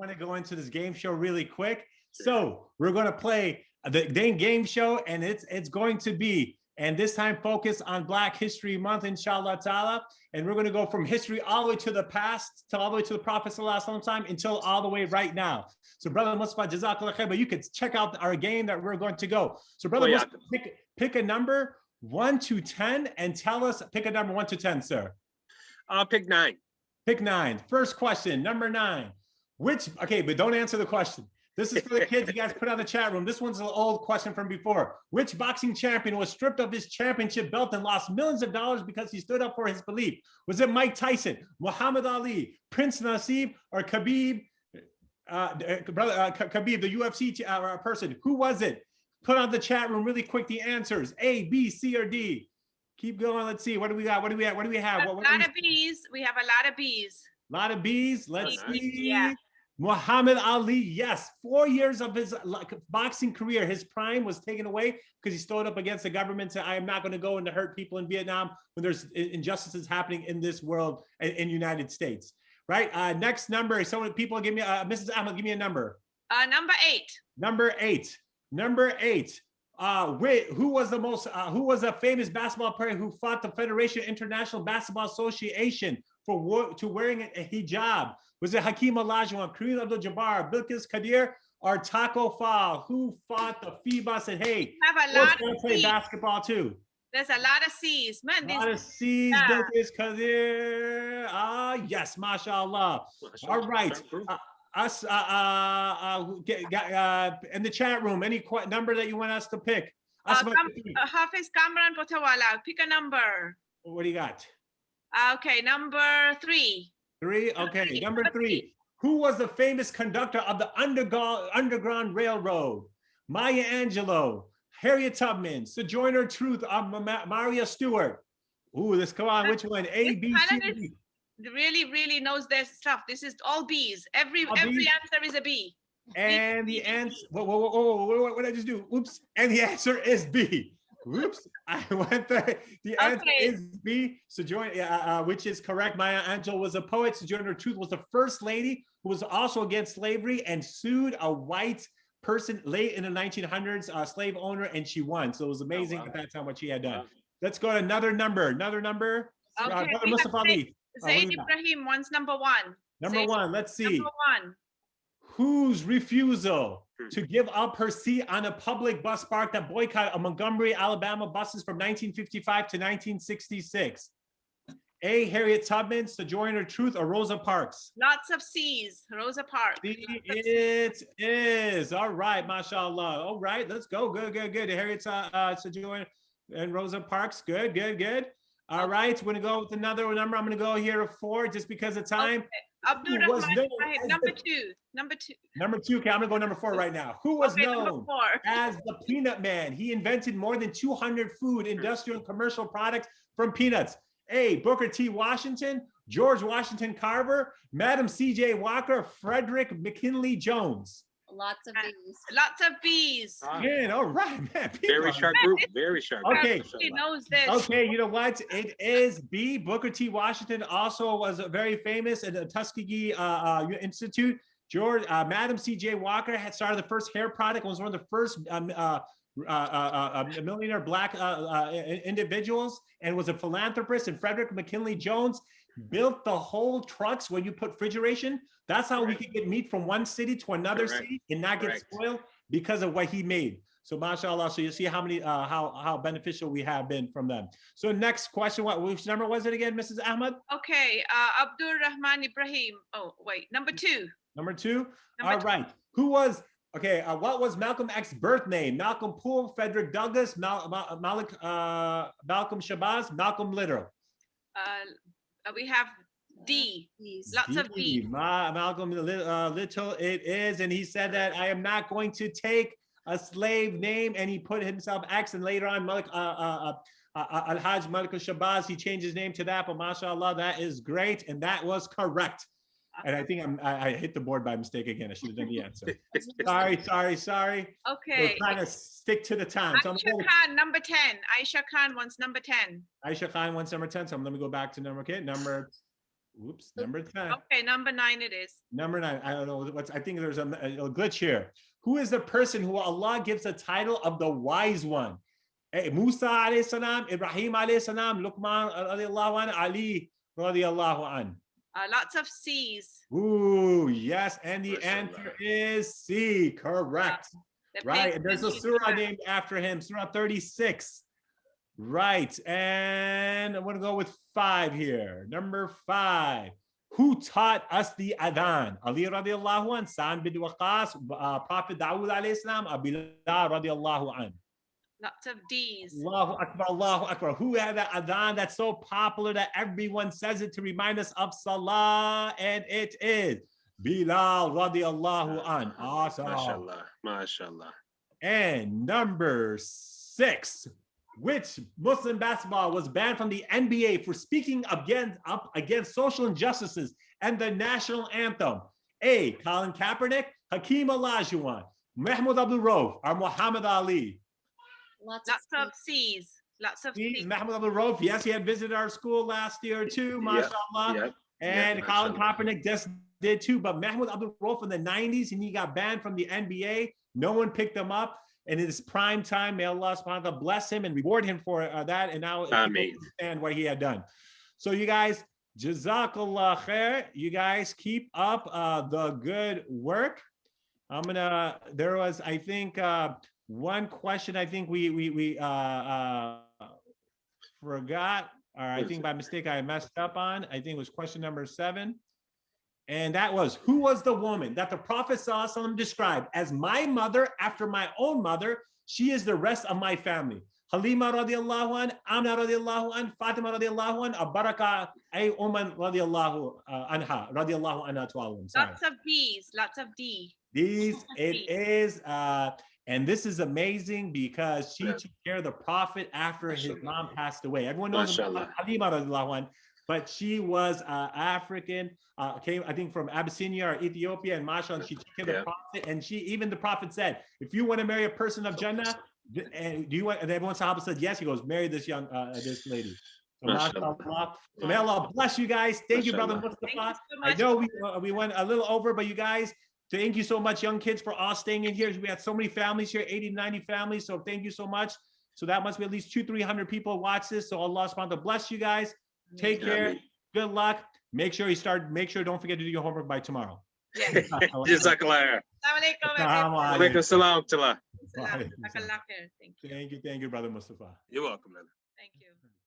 going to go into this game show really quick. So we're going to play the game show, and it's going to be, and this time focus on Black History Month, inshallah ta'ala. And we're going to go from history all the way to the past, to all the way to the Prophet sallallahu alaihi wasallam time, until all the way right now. So brother Mustafa, jazakallah khair, but you could check out our game that we're going to go. So brother Mustafa, pick a number 1 to 10 and tell us, pick a number 1 to 10, sir. I'll pick 9. Pick 9. First question, number 9. Okay, but don't answer the question. This is for the kids. You guys put on the chat room. This one's an old question from before. Which boxing champion was stripped of his championship belt and lost millions of dollars because he stood up for his belief? Was it Mike Tyson, Muhammad Ali, Prince Naseem, or Khabib? Khabib, the UFC person. Who was it? Put on the chat room really quick the answers. A, B, C, or D. Keep going. Let's see. What do we got? What do we have? What do we have? A lot of B's. We have a lot of B's. A lot of B's. Let's see. Yeah. Muhammad Ali, yes. 4 years of his boxing career, his prime was taken away because he stood up against the government. Said, I am not going to go and hurt people in Vietnam when there's injustices happening in this world, in the United States. Right? Next number. So people give me, Mrs. Ahmed, give me a number. Number 8. Number 8. Number 8. Who was a famous basketball player who fought the Federation International Basketball Association for wearing a hijab? Was it Hakeem Olajuwon, Kareem Abdul-Jabbar, Bilkis Qadir, or Taco Fall? Who fought the FIBA? Said, hey, we're going to play basketball too. There's a lot of C's. Man, a lot of C's, Bilkis Qadir. Yes, mashallah. All right. Us in the chat room, any number that you want us to pick? Hafiz Kamran Potawala, pick a number. What do you got? Okay, number 3. 3, okay, number 3. Who was the famous conductor of the Underground Railroad? Maya Angelou, Harriet Tubman, Sojourner Truth, Maria Stewart. Ooh, let's come on, which one? A, B, C, D. Really knows their stuff. This is all B's. Every answer is a B. And the answer, what did I just do? Oops. And the answer is B. Oops, I went there. The answer is B. Sojourner, which is correct. Maya Angelou was a poet. Sojourner Truth was the first lady who was also against slavery and sued a white person late in the 1900s, a slave owner, and she won. So it was amazing at that time what she had done. Let's go to another number. Okay, Mustafa Ali. Zaid Ibrahim wants number 1. Number 1, let's see. Number 1. Whose refusal to give up her seat on a public bus sparked a boycott of Montgomery, Alabama buses from 1955 to 1966? A, Harriet Tubman, Sojourner Truth, or Rosa Parks? Lots of C's. Rosa Parks. It is. All right, mashallah. All right, let's go. Good. Harriet Sojourner and Rosa Parks. Good. All right, we're going to go with another number. I'm going to go here at 4 just because of time. Okay. Abdul Rahman, number 2. Number 2, okay, I'm going to go number 4 right now. Who was known as the Peanut Man? He invented more than 200 food, industrial, and commercial products from peanuts. A, Booker T. Washington, George Washington Carver, Madam C.J. Walker, Frederick McKinley Jones. Lots of B's. Lots of B's. Man, all right, man. Very sharp group. Very sharp. Okay. He knows this. Okay, you know what? It is B. Booker T. Washington also was very famous at the Tuskegee Institute. Madam C.J. Walker had started the first hair product. Was one of the first millionaire Black individuals, and was a philanthropist. And Frederick McKinley Jones built the whole trucks where you put refrigeration. That's how we could get meat from one city to another city and not get spoiled because of what he made. So mashallah, so you see how many how beneficial we have been from them. So next question, which number was it again, Mrs. Ahmed? Okay, Abdul Rahman Ibrahim. Oh wait, number 2. Number 2. All right. Who was what was Malcolm X's birth name? Malcolm Poole, Frederick Douglass, Malcolm Shabazz, Malcolm Little. We have D. Lots of D. Malcolm Little it is, and he said that I am not going to take a slave name, and he put himself X, and later on Al-Hajj Malik Shabazz, he changed his name to that, but mashallah, that is great, and that was correct. And I think I hit the board by mistake again. I should have done the answer. Sorry. Okay. We're trying to stick to the time. Aisha Khan, number 10. Aisha Khan wants number 10. Aisha Khan wants number 10. So let me go back to number. Okay, number Oops, number 10. Okay, number 9 it is. Number 9. I don't know what's. I think there's a glitch here. Who is the person who Allah gives the title of the wise one? Musa alayhi salam, Ibrahim alayhi salam, Luqman radiallahu an, Ali radiallahu an. Lots of C's. Ooh, yes, and the Mashallah. answer is C. Correct. They're Right, paying and there's a attention to surah that. named after him, Surah 36. Right, and I'm gonna go with 5 here. Number 5. Who taught us the adhan? Ali radiallahu an, Sa'd bin Waqas, Prophet Dawood alayhi salam, Bilal radiallahu an. Lots of D's. Allahu Akbar, Allahu Akbar. Who had that adhan that's so popular that everyone says it to remind us of Salah? And it is Bilal radiallahu an. Awesome. MashaAllah. MashaAllah. And number 6. Which Muslim basketball was banned from the NBA for speaking against social injustices and the national anthem? A. Colin Kaepernick, Hakeem Olajuwon, Mahmoud Abdul Rauf, or Muhammad Ali? Lots of C's. Lots of C's. Mahmoud Abdul Rauf, yes, he had visited our school last year too, mashallah. Yep. And Yep, Colin mashallah. Kaepernick just did too, but Mahmoud Abdul Rauf in the 90s, and he got banned from the NBA. No one picked him up. And in his prime time, may Allah subhanahu wa ta'ala bless him and reward him for that. And now people Ameen. understand what he had done. So you guys, Jazakallah khair. You guys keep up the good work. There was, I think, one question I think we forgot, or I think by mistake I messed up on. I think it was question number 7. And that was, who was the woman that the Prophet ﷺ described as my mother after my own mother? She is the rest of my family. Halima radiallahu an, Amna radiallahu an, Fatima radiallahu an, Baraka ay Uman radiallahu anha, radiallahu anha to all of them. Sorry. Lots of D's. Lots of D. These, it is, and this is amazing because she took care of the Prophet after his mom passed away. Everyone knows about Halima radiallahu an, but she was African, came, I think, from Abyssinia or Ethiopia, and mashallah, she took care of the Prophet, and even the Prophet said, if you want to marry a person of Jannah, and do you want, and everyone Sahaba said, yes, he goes, marry this this lady. So, mashallah. So may Allah bless you guys. Thank you, Brother Mustafa. Thank you so I much. know we went a little over, but you guys, thank you so much, young kids, for all staying in here. We had so many families here, 80, 90 families. So thank you so much. So that must be at least 200-300 people watch this. So Allah subhanahu wa ta'ala bless you guys. Take care. Good luck. Make sure don't forget to do your homework by tomorrow. Yes. Jazakallah. Assalamualaikum. Alaikum salam. Jazakallah khair. Thank you. Thank you, Brother Mustafa. You're welcome, man. Thank you.